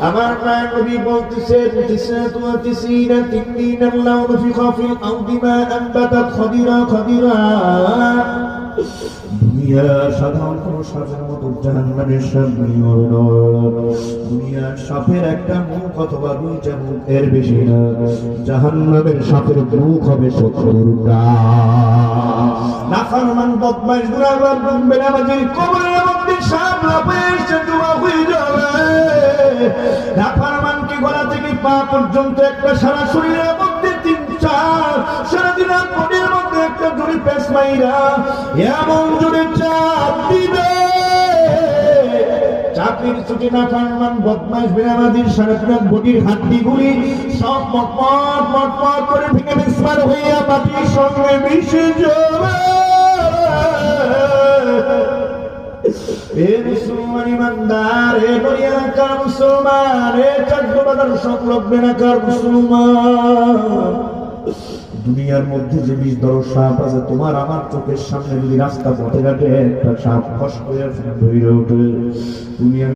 আমার প্রায় নবী বলতেছেন তিন আল্লাহু নফিখা ফিল আরদি মা আনবাতাত খাদিরা খাদিরা। দুনিয়ার সাধারণ কোন সাপের মতো জাহান্নামের সাপ দুনিয়ার সাপের একটা মুখ অথবা দুইটা মুখ, এর বেশি না। জাহান্নামের সাপের মুখ হবে 70টা। নাফরমান বদমাইশ গুনাহগার বেনামাজির কবরের মধ্যে সাপ লাফিয়ে এসে জমা হয়ে যাবে। নাফরমানকে গলা থেকে পা পর্যন্ত একটা সারা শরীরের মধ্যে 3-4 সারাদিনের বডির মধ্যে একটা জুড়ি পেস মাইরা এমন জুড়ে চাপ দিবে। চাকরির ছুটি নাফরমান বদমাইশ বেনামাজির সারাটা বডির হাড্ডিগুলি সব মটমট মটমট করে ভেঙে বিস্মার হইয়া মাটির সঙ্গে মিশে যাবে। এ মুসলমান ইমানদার, এ দুনিয়াকার মুসলমান, এ চাকরিবাজার সব লোক বেনাকার মুসলমান, দুনিয়ার মধ্যে যে 20 সাপ আছে, তোমার আমার চোখের সামনে যদি রাস্তা পথে ঘাটে একটা সাপ ফস করে ধরে ওঠে, তুমি